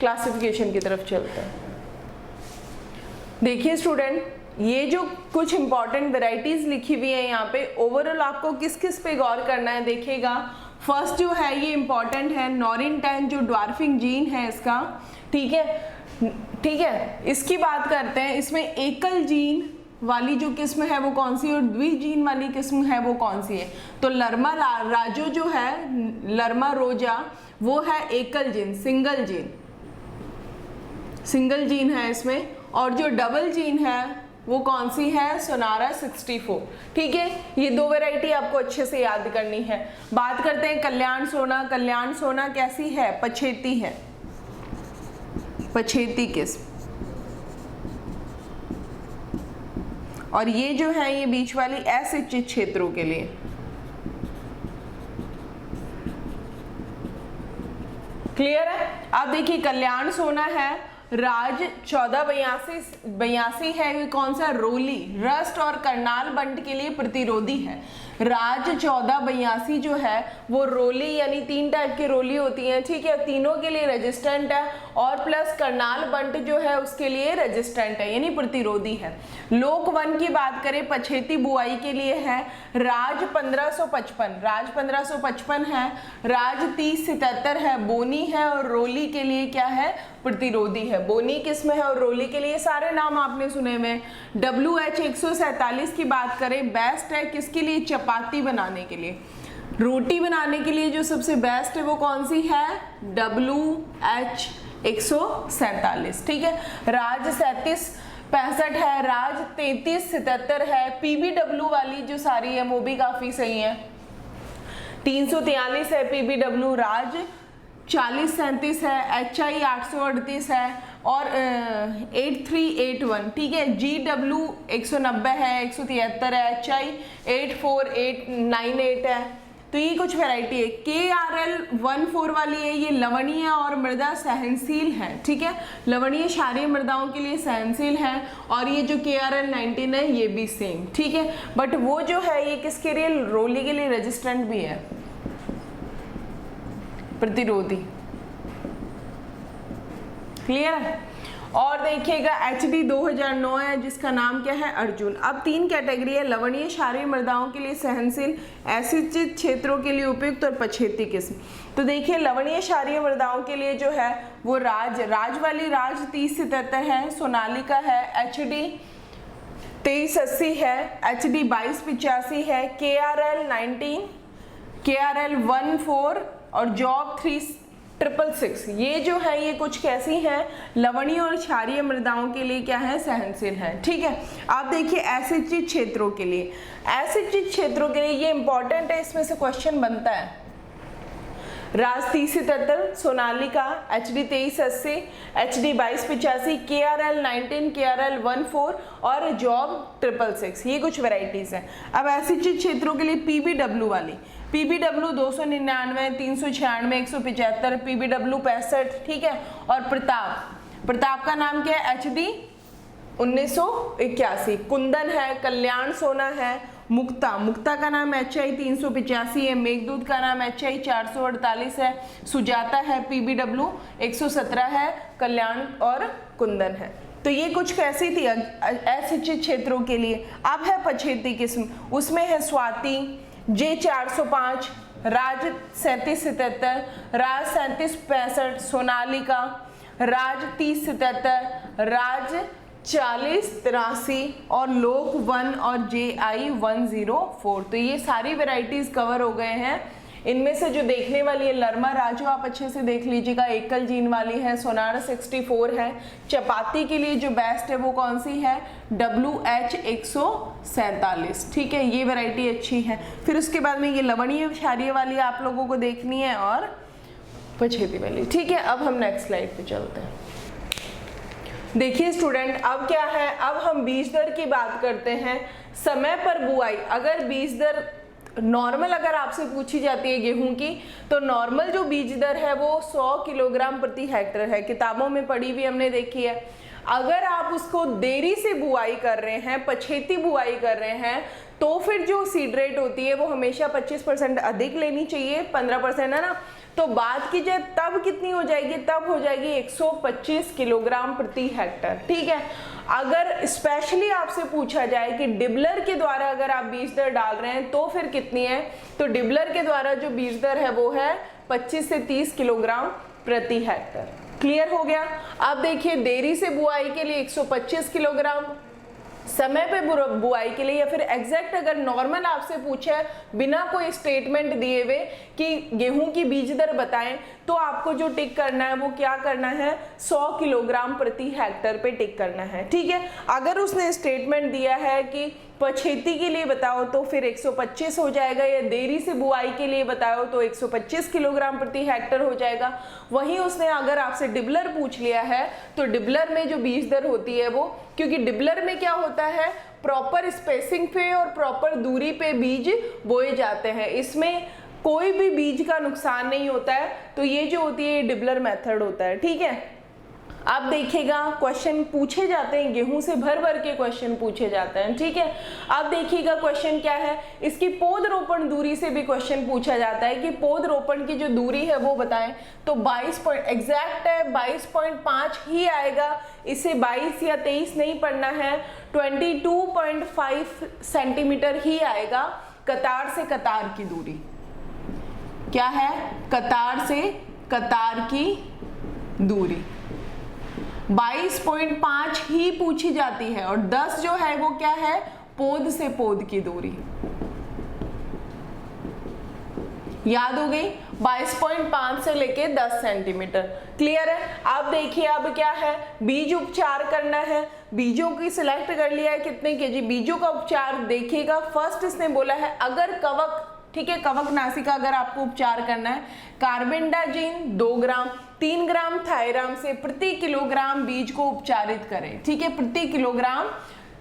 S1: क्लासिफिकेशन की तरफ चलते हैं। देखिए स्टूडेंट, ये जो कुछ इंपॉर्टेंट वेराइटीज लिखी हुई है यहाँ पे, ओवरऑल आपको किस किस पे गौर करना है देखिएगा। फर्स्ट जो है ये इंपॉर्टेंट है, नोरिन 10 जो ड्वार्फिंग जीन है इसका, ठीक है, ठीक है। इसकी बात करते हैं, इसमें एकल जीन वाली जो किस्म है वो कौन सी है और द्विजीन वाली किस्म है वो कौन सी है? तो लर्मा राजो जो है, लर्मा रोजा, वो है एकल gene, single gene, single gene है इसमें। और जो डबल जीन है वो कौन सी है? सोनारा 64, ठीक है। ये दो वैरायटी आपको अच्छे से याद करनी है। बात करते हैं कल्याण सोना। कल्याण सोना कैसी है? पछेती है, पछेती किस्म। और ये जो है ये बीच वाली असिंचित क्षेत्रों के लिए। क्लियर है? आप देखिए कल्याण सोना है, राज 1482 है, ये कौन सा? रोली, रस्ट और करनाल बंट के लिए प्रतिरोधी है। राज 1482 जो है वो रोली यानी 3 टाइप की रोली होती हैं, ठीक है, तीनों के लिए रेजिस्टेंट है, और प्लस करनाल बंट जो है उसके लिए रेजिस्टेंट है यानी प्रतिरोधी है। लोक वन की बात करें, पछेती बुआई के लिए है, राज 1555, राज 1555 है, राज 3077 है, बोनी है, और रोली के लिए क्या है? प्रतिरोधी है। बोनी किस्म है और रोली के लिए सारे नाम आपने सुने हुए। WH 147 की बात करें, बेस्ट है किसके लिए? चपाती बनाने के लिए, रोटी बनाने के लिए जो सबसे बेस्ट है वो कौन सी है? WH 147, ठीक है। राज 3765 है, राज 3377 है, PBW वाली जो सारी है वो भी काफी सही है। 343 है PBW, राज 4037 है, HI 838 है, और 8381, ठीक है। GW 190 है, 173 है, HI 84898 है। तो ये कुछ वैरायटी है। KRL 14 वाली है, ये लवणीय और मृदा सहनशील है, ठीक है, लवणीय क्षारीय मृदाओं के लिए सहनशील है। और ये जो KRL 19 है ये भी सेम, ठीक है। बट वो जो है ये किसके लिए? रोली के लिए रेजिस्टेंट भी है, प्रतिरोधी। क्लियर है? और देखिएगा HD 2009 है जिसका नाम क्या है? अर्जुन। अब 3 कैटेगरी है, लवणीय क्षारीय मृदाओं के लिए सहनशील, असिंचित क्षेत्रों के लिए उपयुक्त, और पछेती किस्म। तो देखिए लवणीय क्षारीय मृदाओं के लिए जो है वो राज वाली राज 3077 है, सोनालिका है, HD 2380 है, HD 2285 है, KRL 19, KRL 14 और जॉब 3666। ये जो है ये कुछ कैसी हैं? लवणीय और क्षारीय मृदाओं के लिए क्या है? सहनशील है, ठीक है। आप देखिए असिंचित क्षेत्रों के लिए, असिंचित क्षेत्रों के लिए ये इंपॉर्टेंट है, इसमें से क्वेश्चन बनता है। राज 3077, Sonalika, HD 2380, HD 2285, KRL 19, KRL 14 और जॉब 666। ये कुछ वेराइटीज हैं। अब असिंचित क्षेत्रों के लिए PBW वाली, PBW 299, 396, 175, PBW 65, ठीक है। और प्रताप का नाम क्या है? HD 1981, कुंदन है, कल्याण सोना है, मुक्ता का नाम HI 385 है, मेघदूत का नाम HI 448 है, सुजाता है, PBW 117 है, कल्याण और कुंदन है। तो ये कुछ कैसी थी असिंचित क्षेत्रों के लिए। अब है पछेती किस्म, उसमें है स्वाति, J 405, राज 3777, राज 3765, सोनालिका, राज 3077, राज 4083 और लोक 1 और JI 104। तो ये सारी वेराइटीज कवर हो गए हैं। इनमें से जो देखने वाली है लर्मा राजू आप अच्छे से देख लीजिएगा, एकल जीन वाली है, सोनार 64 है। चपाती के लिए जो बेस्ट है वो कौन सी है, WH 147, ठीक है, ये वैरायटी अच्छी है। फिर उसके बाद में ये लवणीय क्षारीय वाली आप लोगों को देखनी है और पछेती वाली, ठीक है। अब हम नेक्स्ट स्लाइड पे चलते हैं। देखिए स्टूडेंट, अब क्या है, अब हम बीज दर की बात करते हैं। समय पर बुआई, अगर बीज दर नॉर्मल अगर आपसे पूछी जाती है गेहूं की, तो नॉर्मल जो बीज दर है वो 100 किलोग्राम प्रति हेक्टेयर है, किताबों में पढ़ी हुई हमने देखी है। अगर आप उसको देरी से बुआई कर रहे हैं, पछेती बुआई कर रहे हैं, तो फिर जो सीड रेट होती है वो हमेशा 25% अधिक लेनी चाहिए, 15% है ना। तो बात की जाए तब कितनी हो जाएगी, तब हो जाएगी 125 किलोग्राम प्रति हेक्टेयर, ठीक है। अगर स्पेशली आपसे पूछा जाए कि डिबलर के द्वारा अगर आप बीज दर डाल रहे हैं तो फिर कितनी है, तो डिबलर के द्वारा जो बीज दर है वो है 25 से 30 किलोग्राम प्रति हेक्टेयर। क्लियर हो गया। अब देखिए देरी से बुआई के लिए 125 किलोग्राम, समय पे बुआई के लिए या फिर एग्जैक्ट अगर नॉर्मल आपसे पूछे बिना कोई स्टेटमेंट दिए हुए कि गेहूं की बीज दर बताएं, तो आपको जो टिक करना है वो क्या करना है, 100 किलोग्राम प्रति हेक्टेयर पे टिक करना है, ठीक है। अगर उसने स्टेटमेंट दिया है कि पछेती के लिए बताओ तो फिर 125 हो जाएगा, या देरी से बुआई के लिए बताओ तो 125 किलोग्राम प्रति हेक्टेयर हो जाएगा। वहीं उसने अगर आपसे डिबलर पूछ लिया है तो डिबलर में जो बीज दर होती है वो, क्योंकि डिबलर में क्या होता है, प्रॉपर स्पेसिंग पे और प्रॉपर दूरी पे बीज बोए जाते हैं, इसमें कोई भी बीज का नुकसान नहीं होता है। तो ये जो होती है ये डिबलर मेथड होता है, ठीक है। अब देखिएगा क्वेश्चन पूछे जाते हैं, गेहूं से भर भर के क्वेश्चन पूछे जाते हैं, ठीक है। अब देखिएगा क्वेश्चन क्या है, इसकी पौध रोपण दूरी से भी क्वेश्चन पूछा जाता है कि पौध रोपण की जो दूरी है वो बताएं। तो 22 एग्जैक्ट है 22.5 ही आएगा, इसे 22 या 23 नहीं पढ़ना है, 22.5 सेंटीमीटर ही आएगा। कतार से कतार की दूरी क्या है, कतार से कतार की दूरी 22.5 ही पूछी जाती है, और 10 जो है वो क्या है, पौध से पौध की दूरी। याद हो गई, 22.5 से लेके 10 सेंटीमीटर। क्लियर है। अब देखिए अब क्या है, बीज उपचार करना है। बीजों की सिलेक्ट कर लिया है, कितने केजी बीजों का उपचार देखिएगा। फर्स्ट इसने बोला है अगर कवक, ठीक है, कवकनाशी का अगर आपको उपचार करना है, कार्बेंडाजिम 2 ग्राम 3 ग्राम थायराम से प्रति किलोग्राम बीज को उपचारित करें, ठीक है। प्रति किलोग्राम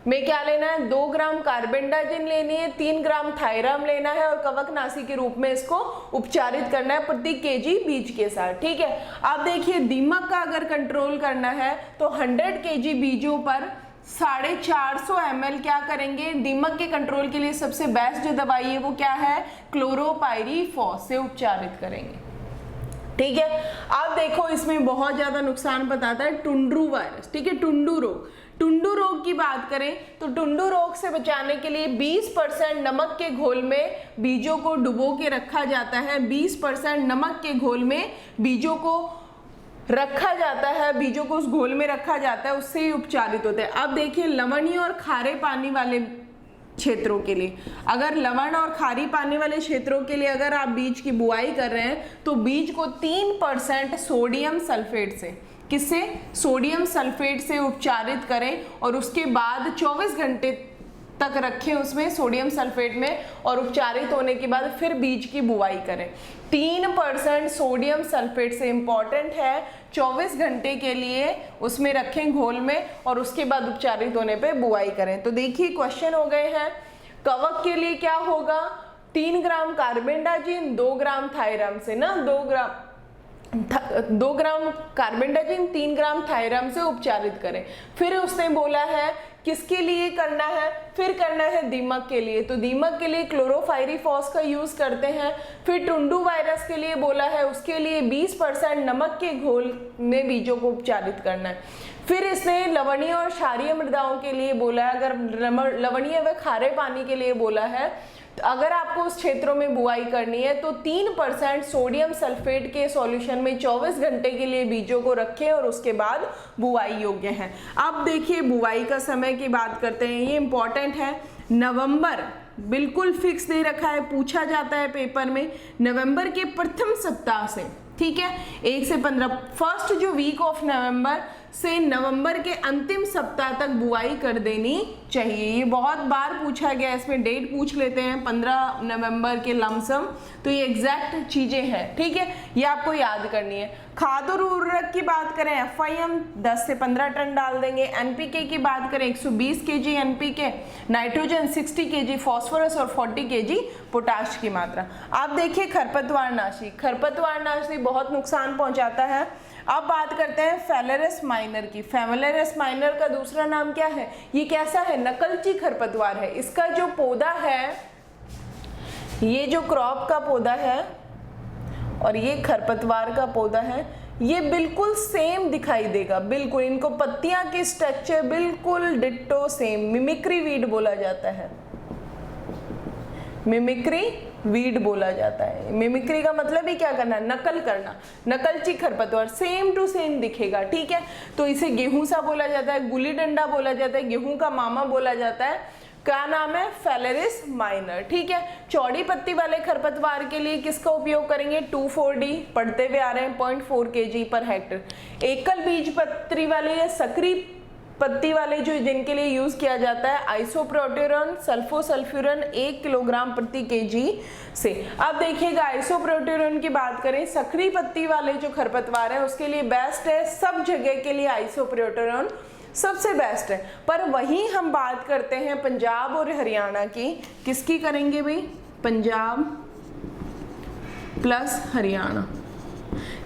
S1: में क्या लेना है, 2 ग्राम कार्बेंडाजिम लेनी है, 3 ग्राम थायराम लेना है और कवकनाशी के रूप में इसको उपचारित करना है प्रति केजी बीज के साथ, ठीक है। अब देखिए दीमक का अगर कंट्रोल करना है तो 100 केजी बीजों पर 450 ml क्या करेंगे, दीमक के कंट्रोल के लिए सबसे बेस्ट जो दवाई है वो क्या है, क्लोरोपाइरीफॉस से उपचारित करेंगे, ठीक है। अब देखो इसमें बहुत ज्यादा नुकसान बताता है टुंड्रू वायरस, ठीक है, टुंडू रोग। टुंडू रोग की बात करें तो टुंडू रोग से बचाने के लिए 20% नमक के घोल में बीजों को डुबो के रखा जाता है, 20% नमक के घोल में बीजों को रखा जाता है, बीजों को उस घोल में रखा जाता है, उससे ही उपचारित होते हैं। अब देखिए लवणीय और खारे पानी वाले क्षेत्रों के लिए, अगर लवण और खारी पानी वाले क्षेत्रों के लिए अगर आप बीज की बुआई कर रहे हैं तो बीज को 3% सोडियम सल्फेट से, किससे, सोडियम सल्फेट से उपचारित करें और उसके बाद 24 घंटे तक रखें उसमें सोडियम सल्फेट में, और उपचारित होने के बाद फिर बीज की बुआई करें। 3% सोडियम सल्फेट से, इंपॉर्टेंट है, 24 घंटे के लिए उसमें रखें घोल में और उसके बाद उपचारित होने पे बुआई करें। तो देखिए क्वेश्चन हो गए हैं, कवक के लिए क्या होगा, 3 ग्राम कार्बेंडाजिम 2 ग्राम थायराम से ना, 2 ग्राम कार्बेंडाजिम 3 ग्राम थायराम से उपचारित करें। फिर उसने बोला है किसके लिए करना है, फिर करना है दीमक के लिए, तो दीमक के लिए क्लोरोपाइरीफॉस का यूज करते हैं। फिर टुंडू वायरस के लिए बोला है, उसके लिए 20% नमक के घोल में बीजों को उपचारित करना है। फिर इसने लवणीय और क्षारीय मृदाओं के लिए बोला है, अगर लवणीय व खारे पानी के लिए बोला है तो अगर आपको उस क्षेत्रों में बुआई करनी है तो 3% सोडियम सल्फेट के सॉल्यूशन में 24 घंटे के लिए बीजों को रखें और उसके बाद बुआई योग्य है। अब देखिए बुआई का समय की बात करते हैं, ये इंपॉर्टेंट है। नवंबर बिल्कुल फिक्स दे रखा है, पूछा जाता है पेपर में, नवंबर के प्रथम सप्ताह से, ठीक है, 1 से 15, फर्स्ट जो वीक ऑफ नवंबर से नवंबर के अंतिम सप्ताह तक बुआई कर देनी चाहिए। ये बहुत बार पूछा गया, इसमें डेट पूछ लेते हैं 15 नवंबर के लमसम, तो ये एग्जैक्ट चीजें हैं, ठीक है, ये आपको याद करनी है। खाद और उर्वरक की बात करें, FIM 10 से 15 टन डाल देंगे। NPK की बात करें 120 kg NPK, nitrogen 60 kg, phosphorus और 40 kg पोटाश की मात्रा। आप देखिए खरपतवार नाशी, खरपतवार नाशी बहुत नुकसान पहुंचाता है। अब बात करते हैं फेलेरस माइनर की। फेलेरस माइनर का दूसरा नाम क्या है? ये कैसा है? नकलची खरपतवार है। इसका जो पौधा है, ये जो क्रॉप का पौधा है और ये खरपतवार का पौधा है, ये बिल्कुल सेम दिखाई देगा, बिल्कुल। इनको पत्तियां की स्ट्रक्चर बिल्कुल डिट्टो सेम, मिमिक्री वीड बोला जाता है, मिमिक्री वीड बोला जाता है। मिमिक्री का मतलब ही क्या करना? नकल करना। नकलची खरपतवार सेम टू सेम दिखेगा, ठीक है। तो इसे गेहूं सा बोला जाता है, गुल्ली डंडा बोला जाता है, गेहूं का मामा बोला जाता है। क्या नाम है? फेलेरिस माइनर, ठीक है। चौड़ी पत्ती वाले खरपतवार के लिए किसका उपयोग करेंगे? 2,4-D पढ़ते हुए आ रहे हैं, 0.4 kg पर हेक्टर। एकल बीज पत्री वाले या सक्रिय पत्ती वाले जो जिनके लिए यूज किया जाता है, आइसोप्रोट्यूरन सल्फोसल्फ्यूरन 1 किलोग्राम प्रति kg से। अब देखिएगा आइसोप्रोट्यूरन की बात करें, सक्रिय पत्ती वाले जो खरपतवार है उसके लिए बेस्ट है, सब जगह के लिए आइसोप्रोट्यूरन सबसे बेस्ट है। पर वहीं हम बात करते हैं पंजाब और हरियाणा की, किसकी करेंगे भाई? पंजाब प्लस हरियाणा।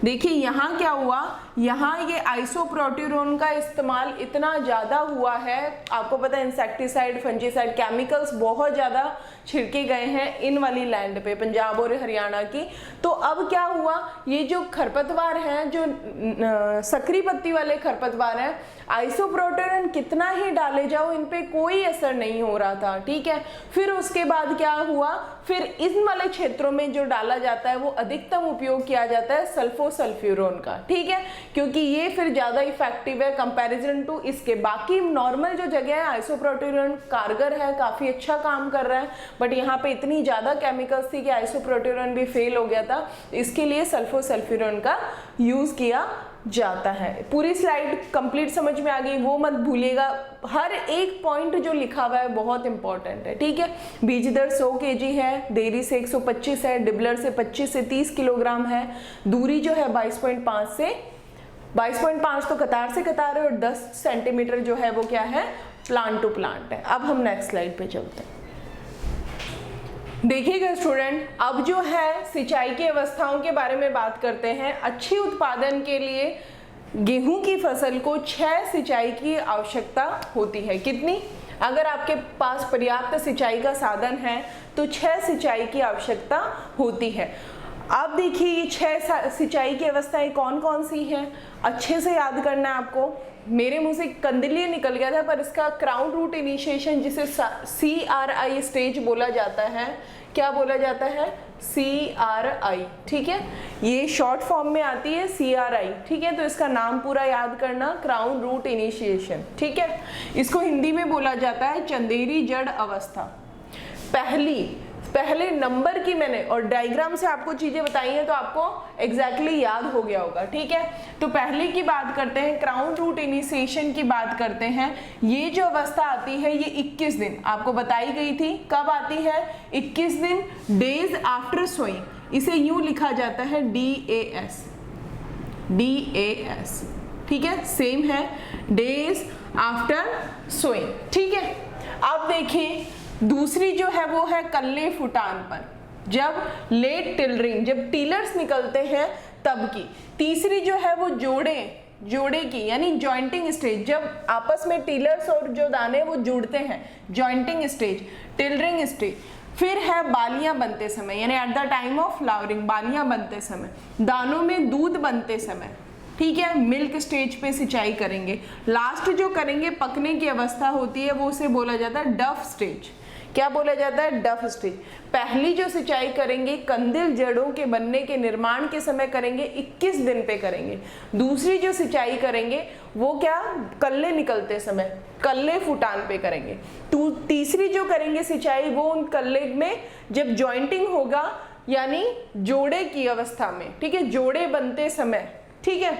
S1: देखिए यहाँ क्या हुआ, यहाँ ये आइसोप्रोट्यूरोन का इस्तेमाल इतना ज़्यादा हुआ है, आपको पता है इंसेक्टिसाइड फंजीसाइड केमिकल्स बहुत ज़्यादा छिड़के गए हैं इन वाली लैंड पे, पंजाब और हरियाणा की। तो अब क्या हुआ, ये जो खरपतवार हैं, जो सक्रिय पत्ती वाले खरपतवार हैं, आइसोप्रोट्यूरोन कितना ही डाले जाओ इन पे कोई असर नहीं हो रहा था, ठीक है। फिर उसके बाद क्या हुआ, फिर इन वाले क्षेत्रों में जो डाला जाता है वो अधिकतम उपयोग किया जाता है सल्फोसल्फ्यूरोन का, ठीक है, क्योंकि ये फिर ज्यादा इफेक्टिव है कंपैरिजन टू इसके। बाकी नॉर्मल जो जगह है आइसोप्रोट्यूरोन कारगर है, काफी अच्छा काम कर रहा है, बट यहाँ पे इतनी ज्यादा केमिकल्स थी कि आइसोप्रोट्यूरोन भी फेल हो गया था, इसके लिए सल्फोसल्फ्यूरोन का यूज किया जाता है। पूरी स्लाइड कंप्लीट समझ में आ गई, वो मत भूलिएगा, हर एक पॉइंट जो लिखा हुआ है बहुत इंपॉर्टेंट है, ठीक है। बीज दर 100 kg है, देरी से 125 है, डिबलर से 25 से 30 किलोग्राम है, दूरी जो है 22.5 से 22.5 तो कतार से कतार है, और 10 सेंटीमीटर जो है वो क्या है? प्लांट टू प्लांट है। अब हम नेक्स्ट स्लाइड पे चलते हैं। देखिएगा स्टूडेंट, अब जो है सिंचाई की अवस्थाओं के बारे में बात करते हैं। अच्छी उत्पादन के लिए गेहूं की फसल को 6 सिंचाई की आवश्यकता होती है। कितनी? अगर आपके पास पर्याप्त सिंचाई का साधन है तो 6 सिंचाई की आवश्यकता होती है। अब देखिए ये 6 सिंचाई की अवस्थाएं कौन कौन सी हैं, अच्छे से याद करना है आपको। मेरे मुंह से कंदिलिए निकल गया था, पर इसका क्राउन रूट इनिशिएशन जिसे CRI स्टेज बोला जाता है, क्या बोला जाता है? CRI, ठीक है, ये शॉर्ट फॉर्म में आती है CRI, ठीक है। तो इसका नाम पूरा याद करना, क्राउन रूट इनिशिएशन, ठीक है। इसको हिंदी में बोला जाता है चंदेरी जड़ अवस्था। पहले नंबर की मैंने और डायग्राम से आपको चीजें बताई हैं तो आपको एग्जैक्टली याद हो गया होगा, ठीक है। तो पहले की बात करते हैं, क्राउन रूट इनिशिएशन की बात करते हैं। ये जो अवस्था आती है ये 21 दिन आपको बताई गई थी, कब आती है? 21 दिन डेज आफ्टर सोइंग। इसे यूं लिखा जाता है DAS, ठीक है, सेम है, डेज आफ्टर सोइंग, ठीक है। अब देखिए दूसरी जो है वो है कल्ले फुटान पर, जब लेट टिलरिंग, जब टीलर्स निकलते हैं तब की। तीसरी जो है वो जोड़े की यानी जॉइंटिंग स्टेज, जब आपस में टीलर्स और जो दाने वो जुड़ते हैं, जॉइंटिंग स्टेज, टिलरिंग स्टेज। फिर है बालियां बनते समय यानी at the time of flowering, बालियां बनते समय, दानों में दूध बनते समय, ठीक है, मिल्क स्टेज पे सिंचाई करेंगे। लास्ट जो करेंगे पकने की अवस्था होती है वो उसे बोला जाता है डफ स्टेज। क्या बोला जाता है? डफ स्टेज। पहली जो सिंचाई करेंगे कंदिल जड़ों के बनने के निर्माण के समय करेंगे, 21 दिन पे करेंगे। दूसरी जो सिंचाई करेंगे वो क्या? कल्ले निकलते समय, कल्ले फुटान पे करेंगे। तीसरी जो करेंगे सिंचाई वो उन कल्ले में जब जॉइंटिंग होगा, यानी जोड़े की अवस्था में, ठीक है, जोड़े बनते समय, ठीक है।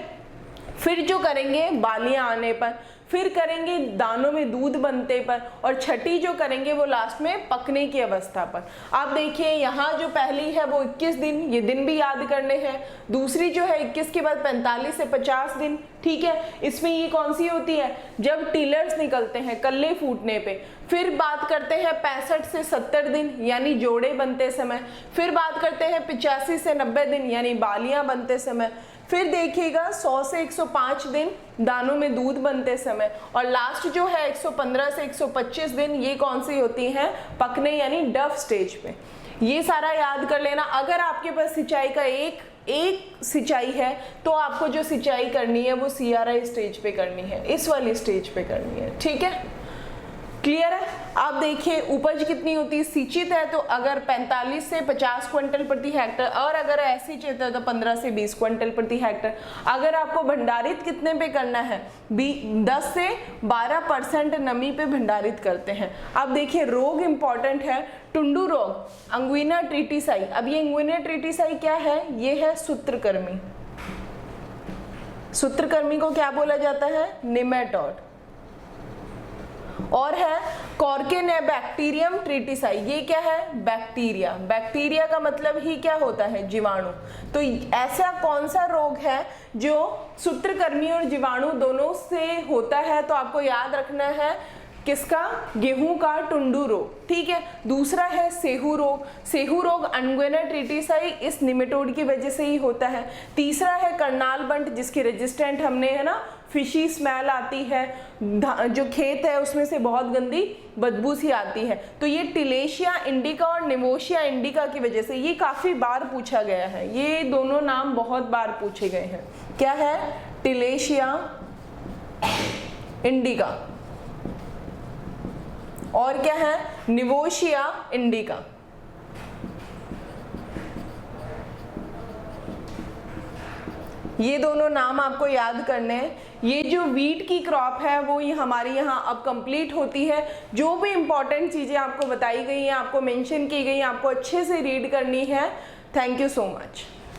S1: फिर जो करेंगे बालियां आने पर, फिर करेंगे दानों में दूध बनते पर, और छठी जो करेंगे वो लास्ट में पकने की अवस्था पर। आप देखिए यहाँ जो पहली है वो 21 दिन, ये दिन भी याद करने हैं। दूसरी जो है 21 के बाद 45 से 50 दिन, ठीक है। इसमें ये कौन सी होती है? जब टिलर्स निकलते हैं कल्ले फूटने पे। फिर बात करते हैं 65 से 70 दिन, यानी जोड़े बनते समय। फिर बात करते हैं 85 से 90 दिन, यानी बालियां बनते समय। फिर देखिएगा 100 से 105 दिन दानों में दूध बनते समय, और लास्ट जो है 115 से 125 दिन, ये कौन सी होती हैं? पकने यानी डफ स्टेज पे। ये सारा याद कर लेना। अगर आपके पास सिंचाई का एक सिंचाई है तो आपको जो सिंचाई करनी है वो CRI स्टेज पे करनी है, इस वाली स्टेज पे करनी है, ठीक है। क्लियर है? आप देखिए उपज कितनी होती है? सिंचित है तो अगर 45 से 50 क्विंटल प्रति हेक्टर, और अगर असिंचित है तो 15 से 20 क्विंटल प्रति हेक्टर। अगर आपको भंडारित कितने पे करना है? 10 से 12% नमी पे भंडारित करते हैं। अब देखिए रोग इंपॉर्टेंट है, टुंडू रोग, अंगुइना ट्रिटिसाई। अब ये अंगुइना ट्रिटिसाई क्या है? ये है सूत्रकृमि। सूत्रकृमि को क्या बोला जाता है? निमेटोड। और है कॉर्केनेबैक्टीरियम ट्रिटिसाई, ये क्या है? बैक्टीरिया। बैक्टीरिया का मतलब ही क्या होता है? जीवाणु। तो ऐसा कौन सा रोग है जो सूत्रकृमि और जीवाणु दोनों से होता है? तो आपको याद रखना है किसका? गेहूं का टुंडू रोग, ठीक है। दूसरा है सेहू रोग। सेहू रोग अंगुइना ट्रिटिसाई इस निमेटोड की वजह से ही होता है। तीसरा है करनाल बंट, जिसकी रेजिस्टेंट हमने है ना, फिशी स्मेल आती है, जो खेत है उसमें से बहुत गंदी बदबू सी आती है। तो ये टिलेशिया इंडिका और निमोशिया इंडिका की वजह से, ये काफी बार पूछा गया है, ये दोनों नाम बहुत बार पूछे गए हैं। क्या है? टिलेशिया इंडिका, और क्या है? निवोशिया इंडिका। ये दोनों नाम आपको याद करने हैं। ये जो वीट की क्रॉप है वो ये हमारी यहाँ अब कंप्लीट होती है। जो भी इंपॉर्टेंट चीजें आपको बताई गई हैं, आपको मेंशन की गई हैं, आपको अच्छे से रीड करनी है। Thank you so much.